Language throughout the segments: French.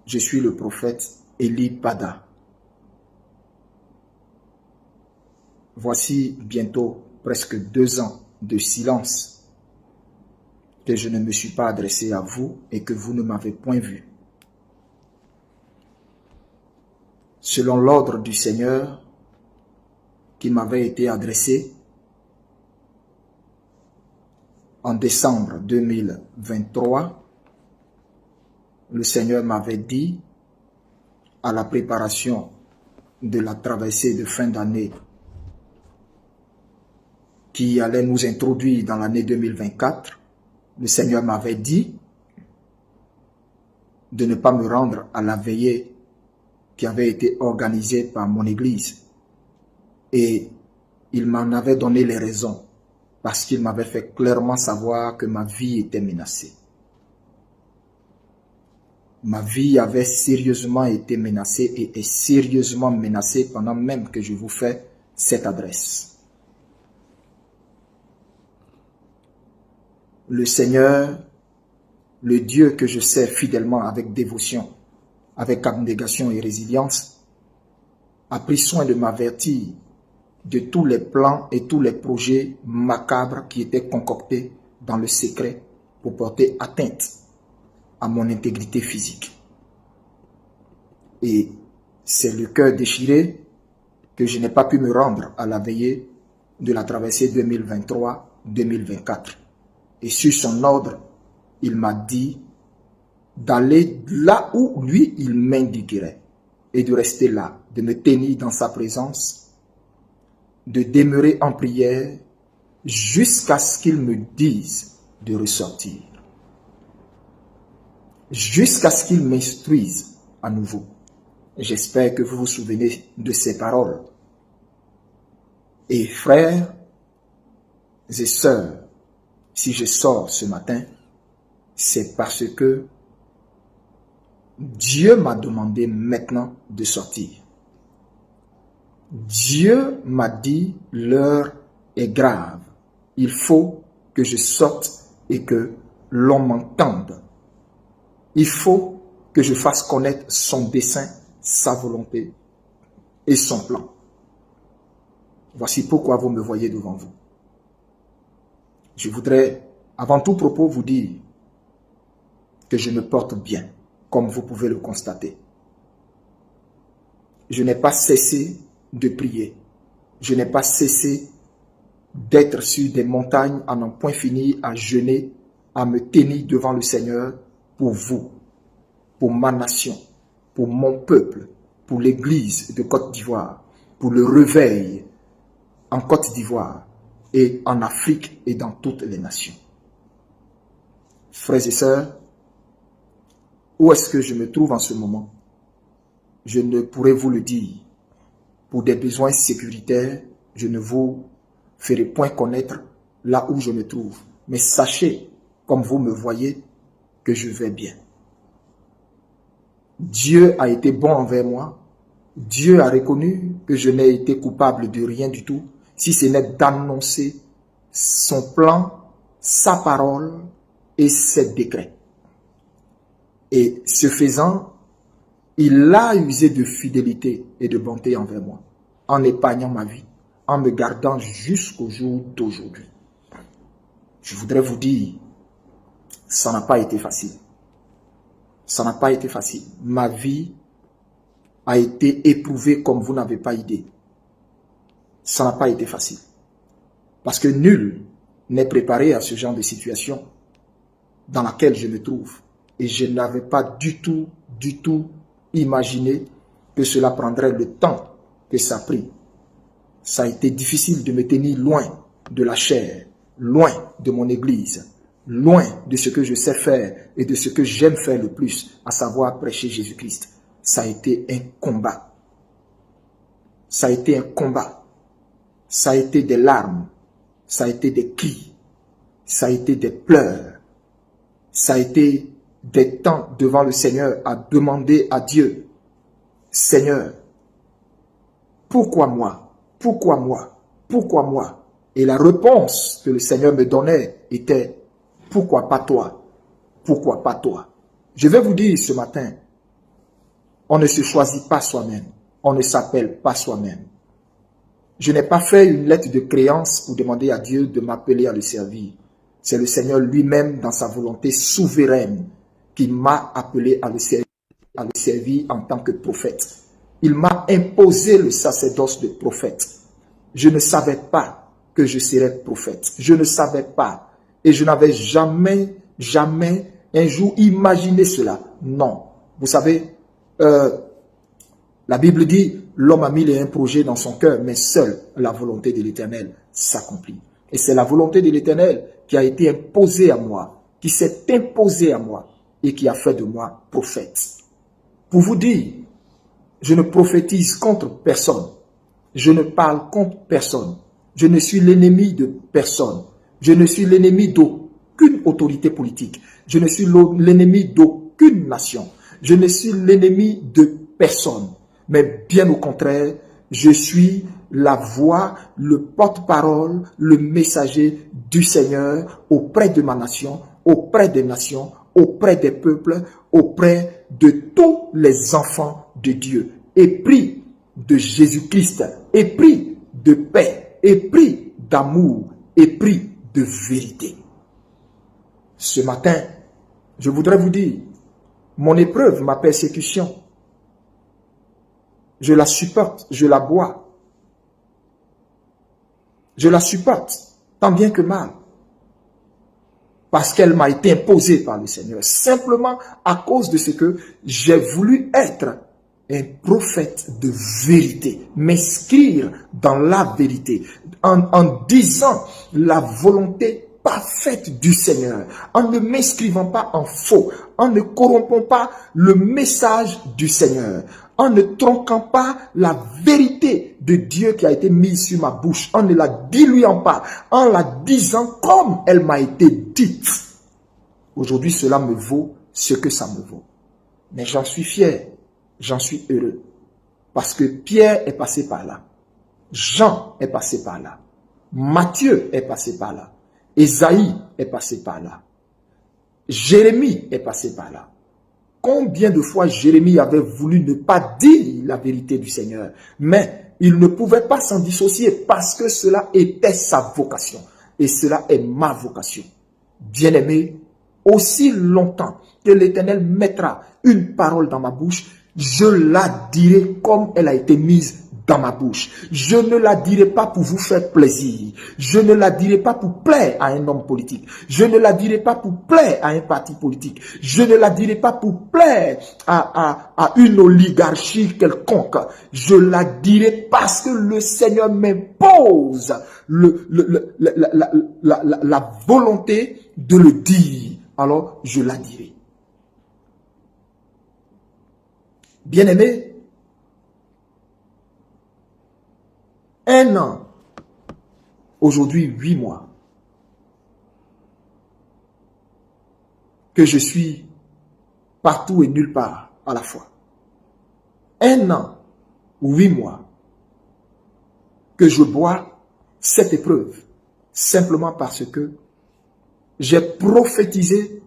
Je suis le prophète Eli Pada. Voici bientôt presque 2 ans de silence que je ne me suis pas adressé à vous et que vous ne m'avez point vu. Selon l'ordre du Seigneur qui m'avait été adressé en décembre 2023, le Seigneur m'avait dit, à la préparation de la traversée de fin d'année qui allait nous introduire dans l'année 2024, le Seigneur m'avait dit de ne pas me rendre à la veillée qui avait été organisée par mon église. Et il m'en avait donné les raisons, parce qu'il m'avait fait clairement savoir que ma vie était menacée. Ma vie avait sérieusement été menacée et est sérieusement menacée pendant même que je vous fais cette adresse. Le Seigneur, le Dieu que je sers fidèlement avec dévotion, avec abnégation et résilience, a pris soin de m'avertir de tous les plans et tous les projets macabres qui étaient concoctés dans le secret pour porter atteinte à mon intégrité physique. Et c'est le cœur déchiré que je n'ai pas pu me rendre à la veillée de la traversée 2023-2024. Et sur son ordre, il m'a dit d'aller là où lui, il m'indiquerait et de rester là, de me tenir dans sa présence, de demeurer en prière jusqu'à ce qu'il me dise de ressortir. Jusqu'à ce qu'il m'instruise à nouveau. J'espère que vous vous souvenez de ces paroles. Et frères et sœurs, si je sors ce matin, c'est parce que Dieu m'a demandé maintenant de sortir. Dieu m'a dit, l'heure est grave. Il faut que je sorte et que l'on m'entende. Il faut que je fasse connaître son dessein, sa volonté et son plan. Voici pourquoi vous me voyez devant vous. Je voudrais, avant tout propos, vous dire que je me porte bien, comme vous pouvez le constater. Je n'ai pas cessé de prier. Je n'ai pas cessé d'être sur des montagnes à n'en point finir, à jeûner, à me tenir devant le Seigneur pour vous, pour ma nation, pour mon peuple, pour l'église de Côte d'Ivoire, pour le réveil en Côte d'Ivoire et en Afrique et dans toutes les nations. Frères et sœurs, où est-ce que je me trouve en ce moment? Je ne pourrais vous le dire. Pour des besoins sécuritaires, je ne vous ferai point connaître là où je me trouve. Mais sachez, comme vous me voyez, que je vais bien. Dieu a été bon envers moi. Dieu a reconnu que je n'ai été coupable de rien du tout, si ce n'est d'annoncer son plan, sa parole et ses décrets. Et ce faisant, il a usé de fidélité et de bonté envers moi, en épargnant ma vie, en me gardant jusqu'au jour d'aujourd'hui. Je voudrais vous dire, ça n'a pas été facile. Ça n'a pas été facile. Ma vie a été éprouvée comme vous n'avez pas idée. Ça n'a pas été facile. Parce que nul n'est préparé à ce genre de situation dans laquelle je me trouve. Et je n'avais pas du tout imaginé que cela prendrait le temps que ça a pris. Ça a été difficile de me tenir loin de la chair, loin de mon église, loin de ce que je sais faire et de ce que j'aime faire le plus, à savoir prêcher Jésus-Christ. Ça a été un combat. Ça a été un combat. Ça a été des larmes. Ça a été des cris. Ça a été des pleurs. Ça a été des temps devant le Seigneur à demander à Dieu, Seigneur, pourquoi moi? Pourquoi moi? Pourquoi moi? Et la réponse que le Seigneur me donnait était, pourquoi pas toi? Pourquoi pas toi? Je vais vous dire ce matin On ne se choisit pas soi-même. On ne s'appelle pas soi-même. Je n'ai pas fait une lettre de créance pour demander à Dieu de m'appeler à le servir. C'est le Seigneur lui-même, dans sa volonté souveraine, qui m'a appelé à le servir en tant que prophète. Il m'a imposé le sacerdoce de prophète. Je ne savais pas que je serais prophète. Je ne savais pas. Et je n'avais jamais un jour imaginé cela. Non. Vous savez, la Bible dit, l'homme a mis un projet dans son cœur, mais seule la volonté de l'Éternel s'accomplit. Et c'est la volonté de l'Éternel qui a été imposée à moi, qui s'est imposée à moi et qui a fait de moi prophète. Pour vous dire, je ne prophétise contre personne. Je ne parle contre personne. Je ne suis l'ennemi de personne. Je ne suis l'ennemi d'aucune autorité politique. Je ne suis l'ennemi d'aucune nation. Je ne suis l'ennemi de personne. Mais bien au contraire, je suis la voix, le porte-parole, le messager du Seigneur auprès de ma nation, auprès des nations, auprès des peuples, auprès de tous les enfants de Dieu. Épris de Jésus-Christ, épris de paix, épris d'amour, épris de vérité. Ce matin, je voudrais vous dire, mon épreuve, ma persécution, je la supporte, je la bois. Je la supporte, tant bien que mal. Parce qu'elle m'a été imposée par le Seigneur. Simplement à cause de ce que j'ai voulu être un prophète de vérité. M'inscrire dans la vérité. En disant la volonté parfaite du Seigneur. En ne m'inscrivant pas en faux. En ne corrompant pas le message du Seigneur. En ne tronquant pas la vérité de Dieu qui a été mise sur ma bouche, en ne la diluant pas, en la disant comme elle m'a été dite. Aujourd'hui, cela me vaut ce que ça me vaut. Mais j'en suis fier, j'en suis heureux. Parce que Pierre est passé par là. Jean est passé par là. Matthieu est passé par là. Ésaïe est passé par là. Jérémie est passé par là. Combien de fois Jérémie avait voulu ne pas dire la vérité du Seigneur, mais il ne pouvait pas s'en dissocier parce que cela était sa vocation. Et cela est ma vocation. Bien-aimé, aussi longtemps que l'Éternel mettra une parole dans ma bouche, je la dirai comme elle a été mise dans ma bouche. Je ne la dirai pas pour vous faire plaisir. Je ne la dirai pas pour plaire à un homme politique. Je ne la dirai pas pour plaire à un parti politique. Je ne la dirai pas pour plaire à une oligarchie quelconque. Je la dirai parce que le Seigneur m'impose la volonté de le dire. Alors, je la dirai. Bien-aimé, 1 an, aujourd'hui 8 mois, que je suis partout et nulle part à la fois. 1 an, 8 mois, que je bois cette épreuve, simplement parce que j'ai prophétisé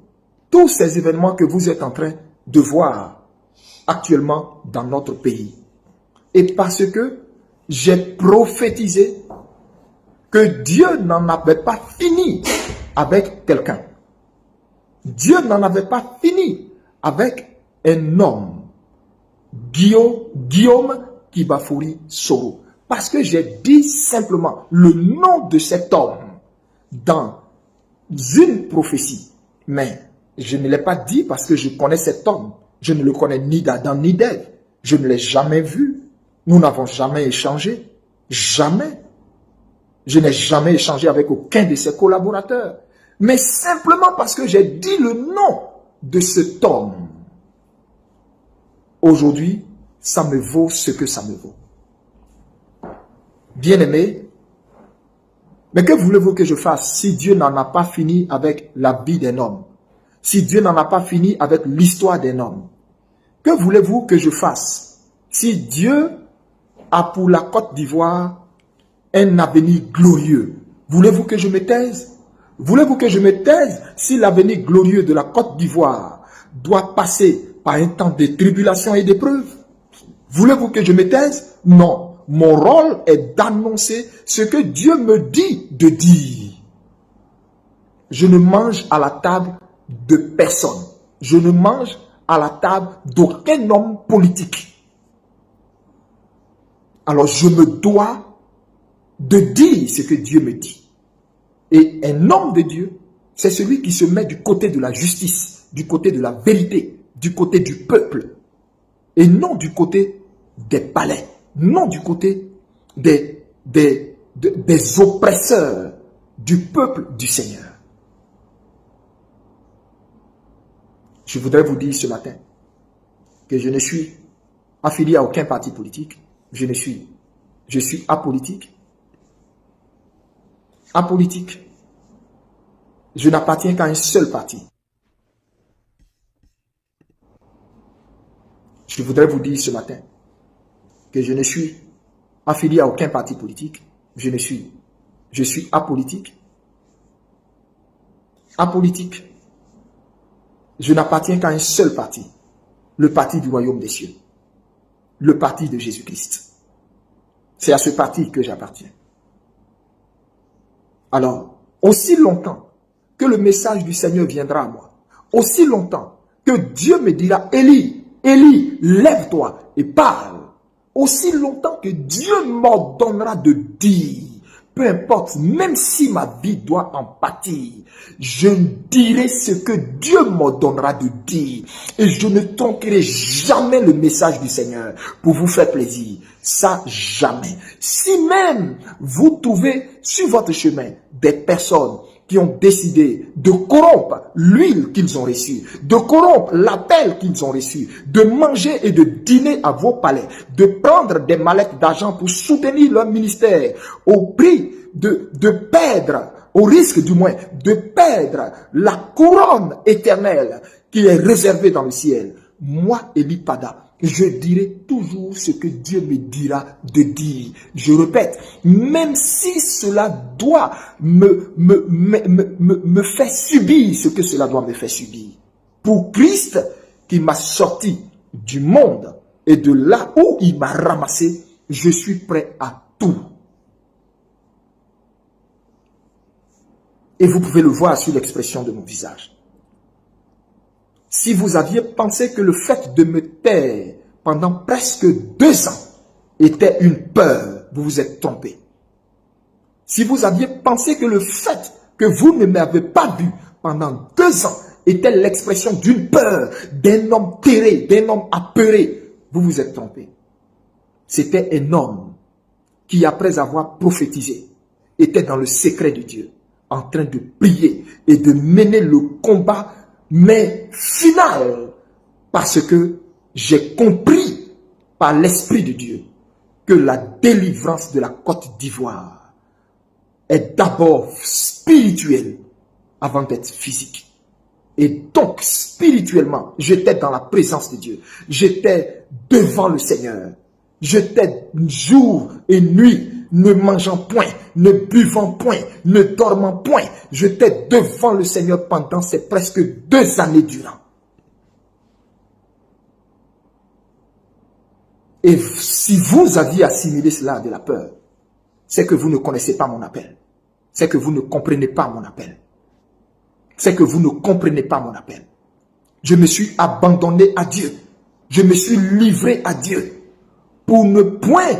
tous ces événements que vous êtes en train de voir actuellement dans notre pays. Et parce que j'ai prophétisé que Dieu n'en avait pas fini avec quelqu'un. Dieu n'en avait pas fini avec un homme, Guillaume Kibafouri Soro. Parce que j'ai dit simplement le nom de cet homme dans une prophétie. Mais je ne l'ai pas dit parce que je connais cet homme. Je ne le connais ni d'Adam ni d'Ève. Je ne l'ai jamais vu. Nous n'avons jamais échangé. Jamais. Je n'ai jamais échangé avec aucun de ses collaborateurs. Mais simplement parce que j'ai dit le nom de cet homme. Aujourd'hui, ça me vaut ce que ça me vaut. Bien-aimé, mais que voulez-vous que je fasse si Dieu n'en a pas fini avec la vie d'un homme? Si Dieu n'en a pas fini avec l'histoire d'un homme? Que voulez-vous que je fasse si Dieu a pour la Côte d'Ivoire un avenir glorieux? Voulez-vous que je me taise? Voulez-vous que je me taise si l'avenir glorieux de la Côte d'Ivoire doit passer par un temps de tribulation et d'épreuve. Voulez-vous que je me taise? Non. Mon rôle est d'annoncer ce que Dieu me dit de dire. Je ne mange à la table de personne. Je ne mange à la table d'aucun homme politique. Alors je me dois de dire ce que Dieu me dit. Et un homme de Dieu, c'est celui qui se met du côté de la justice, du côté de la vérité, du côté du peuple, et non du côté des palais, non du côté des oppresseurs du peuple du Seigneur. Je voudrais vous dire ce matin que je ne suis affilié à aucun parti politique. Je suis apolitique. Apolitique. Je n'appartiens qu'à un seul parti. Je voudrais vous dire ce matin que je ne suis affilié à aucun parti politique. Je suis apolitique. Apolitique. Je n'appartiens qu'à un seul parti. Le parti du royaume des cieux. Le parti de Jésus-Christ. C'est à ce parti que j'appartiens. Alors, aussi longtemps que le message du Seigneur viendra à moi, aussi longtemps que Dieu me dira, Élie, Élie, lève-toi et parle, aussi longtemps que Dieu m'ordonnera de dire, peu importe, même si ma vie doit en pâtir, je dirai ce que Dieu m'ordonnera de dire. Et je ne tronquerai jamais le message du Seigneur pour vous faire plaisir. Ça, jamais. Si même vous trouvez sur votre chemin des personnes qui ont décidé de corrompre l'huile qu'ils ont reçue, de corrompre l'appel qu'ils ont reçu, de manger et de dîner à vos palais, de prendre des mallettes d'argent pour soutenir leur ministère au prix de perdre, au risque du moins, de perdre la couronne éternelle qui est réservée dans le ciel. Moi, Élie Pada, je dirai toujours ce que Dieu me dira de dire. Je répète, même si cela doit me faire subir ce que cela doit me faire subir. Pour Christ qui m'a sorti du monde et de là où il m'a ramassé, je suis prêt à tout. Et vous pouvez le voir sur l'expression de mon visage. Si vous aviez pensé que le fait de me taire pendant presque 2 ans était une peur, vous vous êtes trompé. Si vous aviez pensé que le fait que vous ne m'avez pas vu pendant 2 ans était l'expression d'une peur, d'un homme terré, d'un homme apeuré, vous vous êtes trompé. C'était un homme qui, après avoir prophétisé, était dans le secret de Dieu, en train de prier et de mener le combat, mais final, parce que j'ai compris par l'Esprit de Dieu que la délivrance de la Côte d'Ivoire est d'abord spirituelle avant d'être physique. Et donc, spirituellement, j'étais dans la présence de Dieu. J'étais devant le Seigneur. J'étais jour et nuit, ne mangeant point, ne buvant point, ne dormant point. J'étais devant le Seigneur pendant ces presque 2 années durant. Et si vous aviez assimilé cela de la peur, c'est que vous ne connaissez pas mon appel. C'est que vous ne comprenez pas mon appel. C'est que vous ne comprenez pas mon appel. Je me suis abandonné à Dieu. Je me suis livré à Dieu pour ne point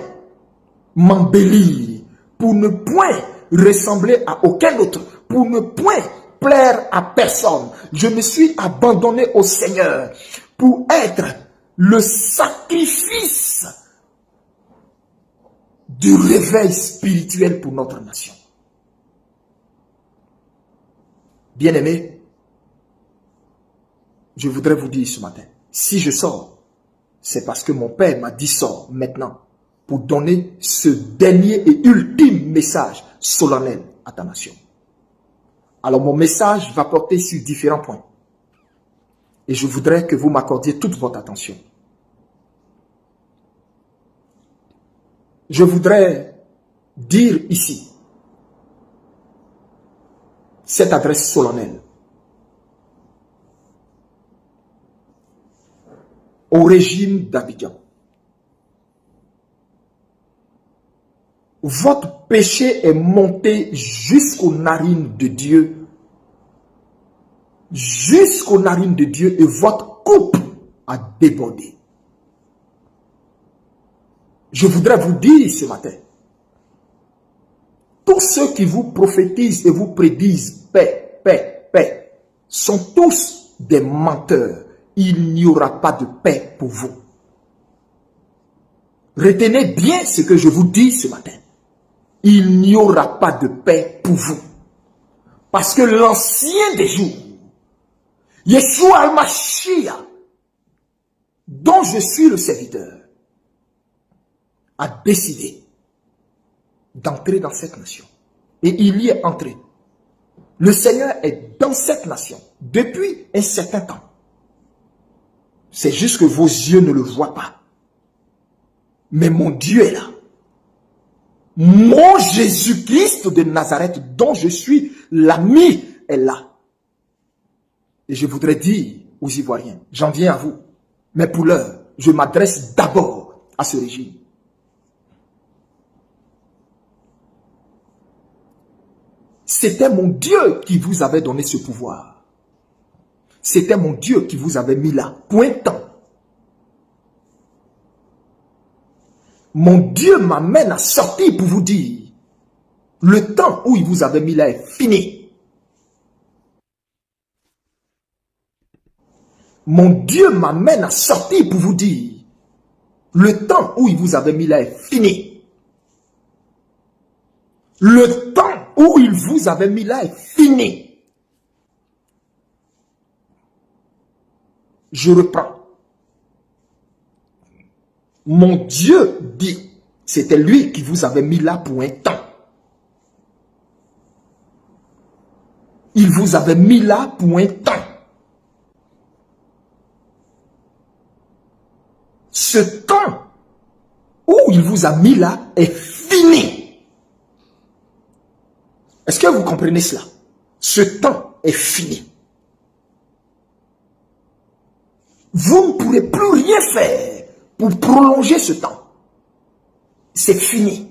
m'embellir, pour ne point ressembler à aucun autre, pour ne point plaire à personne. Je me suis abandonné au Seigneur pour être le sacrifice du réveil spirituel pour notre nation. Bien-aimés, je voudrais vous dire ce matin, si je sors, c'est parce que mon Père m'a dit sors maintenant pour donner ce dernier et ultime message solennel à ta nation. Alors mon message va porter sur différents points. Et je voudrais que vous m'accordiez toute votre attention. Je voudrais dire ici cette adresse solennelle. au régime d'Abidjan. Votre péché est monté jusqu'aux narines de Dieu. Jusqu'aux narines de Dieu, et votre coupe a débordé. Je voudrais vous dire ce matin, tous ceux qui vous prophétisent et vous prédisent paix, paix, paix, sont tous des menteurs. Il n'y aura pas de paix pour vous. Retenez bien ce que je vous dis ce matin. Il n'y aura pas de paix pour vous. Parce que l'ancien des jours, Yeshua al-Mashiach, dont je suis le serviteur, a décidé d'entrer dans cette nation. Et il y est entré. Le Seigneur est dans cette nation depuis un certain temps. C'est juste que vos yeux ne le voient pas. Mais mon Dieu est là. Mon Jésus-Christ de Nazareth, dont je suis l'ami, est là. Et je voudrais dire aux Ivoiriens, j'en viens à vous. Mais pour l'heure, je m'adresse d'abord à ce régime. C'était mon Dieu qui vous avait donné ce pouvoir. C'était mon Dieu qui vous avait mis là, pointant. Mon Dieu m'amène à sortir pour vous dire, le temps où il vous avait mis là est fini. Mon Dieu m'amène à sortir pour vous dire, le temps où il vous avait mis là est fini. Le temps où il vous avait mis là est fini. Je reprends. Mon Dieu dit, c'était lui qui vous avait mis là pour un temps. Il vous avait mis là pour un temps. Ce temps où il vous a mis là est fini. Est-ce que vous comprenez cela? Ce temps est fini. Vous ne pourrez plus rien faire pour prolonger ce temps. C'est fini.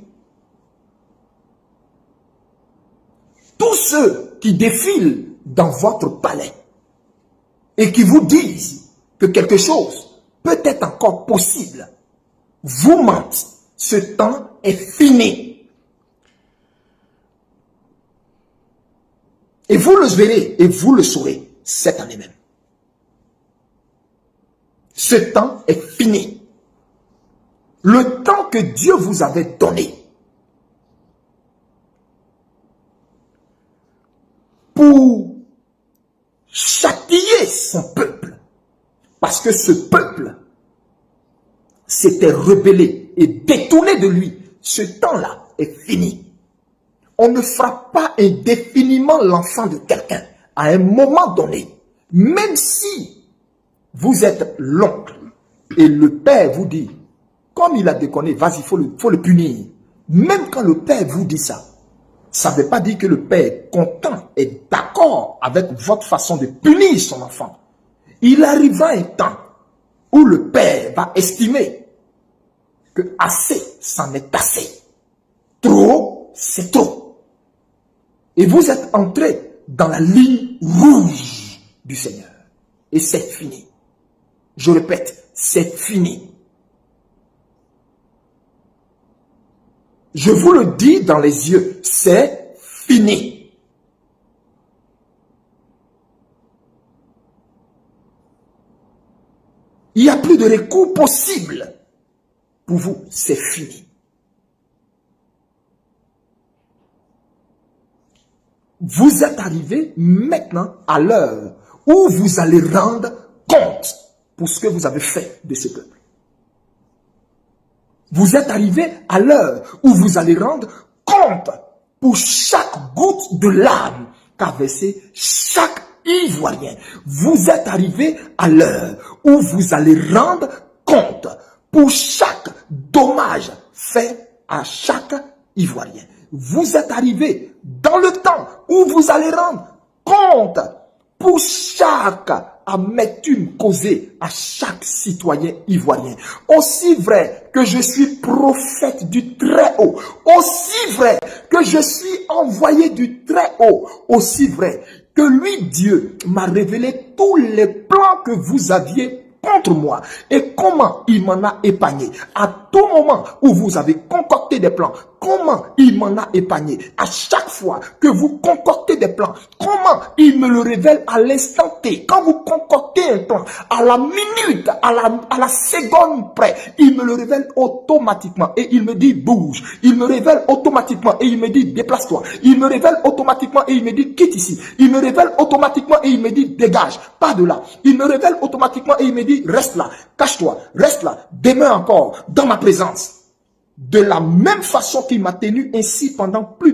Tous ceux qui défilent dans votre palais et qui vous disent que quelque chose peut être encore possible, vous mentent. Ce temps est fini. Et vous le verrez et vous le saurez cette année même. Ce temps est fini. Le temps que Dieu vous avait donné pour châtier son peuple, parce que ce peuple s'était rebellé et détourné de lui, ce temps-là est fini. On ne frappe pas indéfiniment l'enfant de quelqu'un à un moment donné, même si vous êtes l'oncle et le père vous dit, comme il a déconné, vas-y, faut le punir. Même quand le père vous dit ça, ça ne veut pas dire que le père est content et d'accord avec votre façon de punir son enfant. Il arrivera un temps où le père va estimer que assez, c'en est assez. Trop, c'est trop. Et vous êtes entré dans la ligne rouge du Seigneur. Et c'est fini. Je répète, c'est fini. Je vous le dis dans les yeux, c'est fini. Il n'y a plus de recours possible. Pour vous, c'est fini. Vous êtes arrivé maintenant à l'heure où vous allez rendre compte pour ce que vous avez fait de ce peuple. Vous êtes arrivé à l'heure où vous allez rendre compte pour chaque goutte de larmes qu'a versé chaque Ivoirien. Vous êtes arrivé à l'heure où vous allez rendre compte pour chaque dommage fait à chaque Ivoirien. Vous êtes arrivé dans le temps où vous allez rendre compte pour chaque amertume causée à chaque citoyen ivoirien. Aussi vrai que je suis prophète du Très-Haut, aussi vrai que je suis envoyé du Très-Haut, aussi vrai que lui, Dieu, m'a révélé tous les plans que vous aviez contre moi et comment il m'en a épargné. À tout moment où vous avez concocté des plans, comment il m'en a épargné. À chaque fois que vous concoctez des plans, comment il me le révèle à l'instant T. Quand vous concoctez un plan, à la minute, à la seconde près, il me le révèle automatiquement et il me dit bouge. Il me révèle automatiquement et il me dit déplace-toi. Il me révèle automatiquement et il me dit quitte ici. Il me révèle automatiquement et il me dit dégage, pas de là. Il me révèle automatiquement et il me dit reste là, cache-toi, reste là, demeure encore dans ma présence. De la même façon qu'il m'a tenu ainsi pendant plus